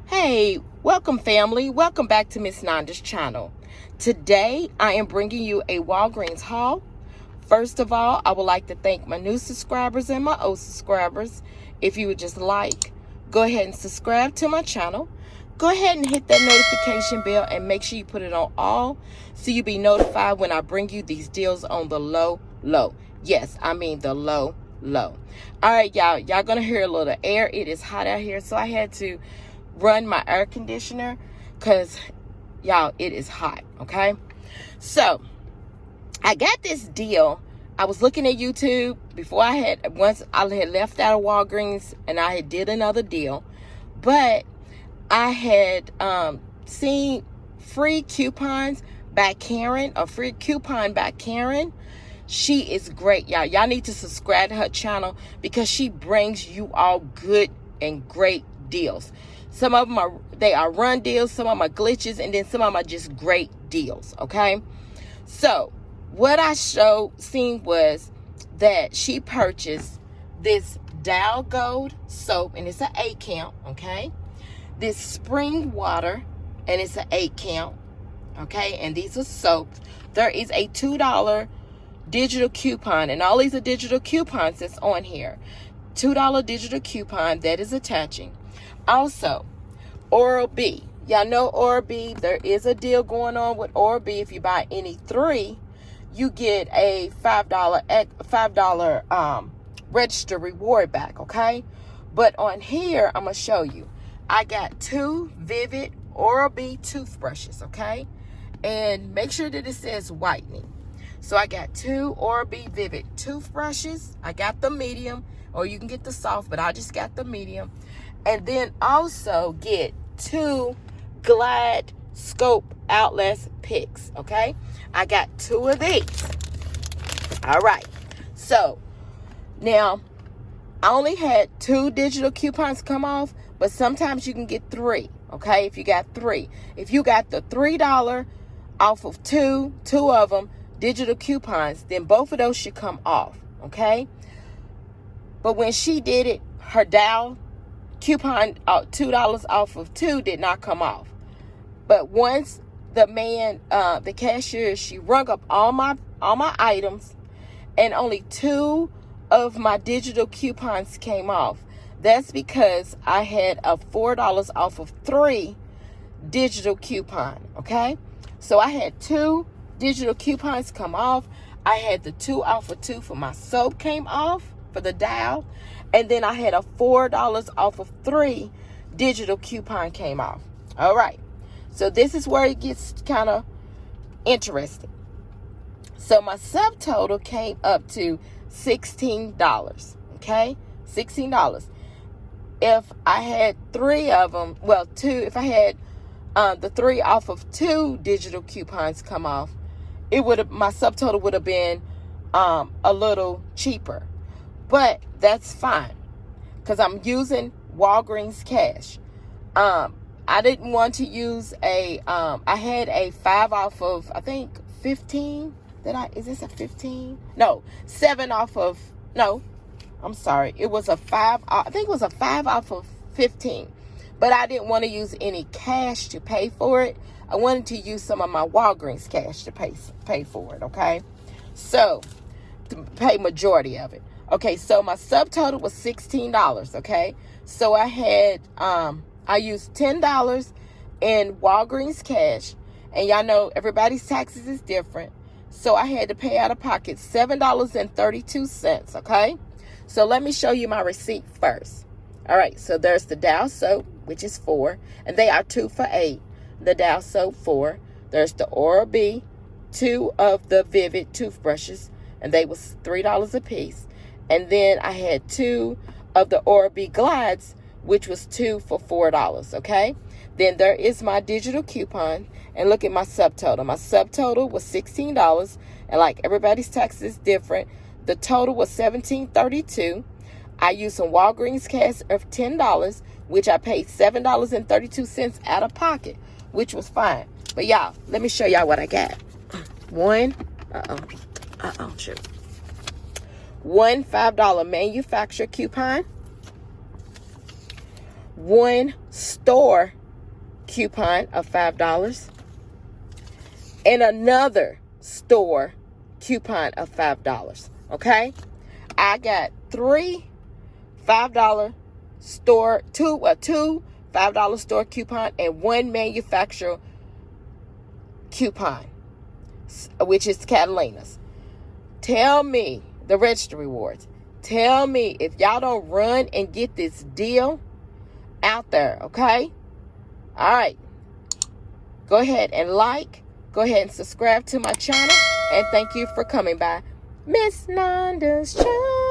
Hey, welcome family. Welcome back to Miss Nanda's channel. Today, I am bringing you a Walgreens haul. First of all, I would like to thank my new subscribers and my old subscribers. If you would just go ahead and subscribe to my channel. Go ahead and hit that notification bell and make sure you put it on all so you'll be notified when I bring you these deals on the low. Yes, I mean the low. All right, y'all gonna hear a little air. It is hot out here, so I had to run my air conditioner because y'all, it is hot. Okay, so I got this deal. I was looking at YouTube before once I had left out of Walgreens and I had did another deal, but I had seen free coupons by Karen, a free coupon by Karen. She is great, y'all. Y'all need to subscribe to her channel because she brings you all good and great deals. Some of them are run deals, some of them are glitches, and then some of them are just great deals, okay? So, what I seen was that she purchased this Dow Gold soap, and it's an 8 count, okay? This spring water, and it's an 8 count, okay? And these are soaps. There is a $2 digital coupon, and all these are digital coupons that's on here. $2 digital coupon that is attaching. Also, Oral-B. Y'all know Oral-B. There is a deal going on with Oral-B. If you buy any 3, you get a $5 register reward back, okay? But on here, I'm going to show you. I got 2 Vivid Oral-B toothbrushes, okay? And make sure that it says whitening. So I got 2 Oral-B Vivid toothbrushes. I got the medium, or you can get the soft, but I just got the medium. And then also get 2 Glide Scope Outlast picks, okay? I got 2 of these. All right. So now I only had 2 digital coupons come off, but sometimes you can get 3, okay? If you got 3. If you got the $3 off of two of them, digital coupons, then both of those should come off, okay? But when she did it, her Dow coupon $2 off of 2 did not come off. But once the man, the cashier, she rung up all my items, and only 2 of my digital coupons came off. That's because I had a $4 off of 3 digital coupon, okay? So I had 2 digital coupons come off. I had the 2 off of 2 for my soap came off for the Dow. And then I had a $4 off of 3 digital coupon came off. All right. So this is where it gets kind of interesting. So my subtotal came up to $16. Okay? $16. If I had 3 of them, well, 2, if I had the 3 off of 2 digital coupons come off, my subtotal would have been a little cheaper. But that's fine because I'm using Walgreens cash. I didn't want to use I had a 5 off of, I think 15. Is this a 15? No, 7 off of, no, I'm sorry. It was a 5, I think it was a 5 off of 15. But I didn't want to use any cash to pay for it. I wanted to use some of my Walgreens cash to pay for it, okay? So, to pay majority of it. Okay, so my subtotal was $16, okay? So I had, I used $10 in Walgreens cash. And y'all know everybody's taxes is different. So I had to pay out of pocket $7.32, okay? So let me show you my receipt first. All right, so there's the Dow soap, which is 4. And they are 2 for $8. The Dow soap, 4. There's the Oral-B, 2 of the Vivid toothbrushes. And they was $3 a piece. And then I had 2 of the Oral-B Glides, which was 2 for $4, okay? Then there is my digital coupon. And look at my subtotal. My subtotal was $16. And like everybody's taxes is different, the total was $17.32. I used some Walgreens cash of $10, which I paid $7.32 out of pocket, which was fine. But y'all, let me show y'all what I got. One $5 manufacturer coupon. one store coupon of $5 and another store coupon of $5. Okay? I got three $5 store, two $5 store coupon and one manufacturer coupon, which is Catalina's. Tell me, the Register Rewards, tell me if y'all don't run and get this deal out there, okay? All right. Go ahead and go ahead and subscribe to my channel, and thank you for coming by Miss Nanda's channel.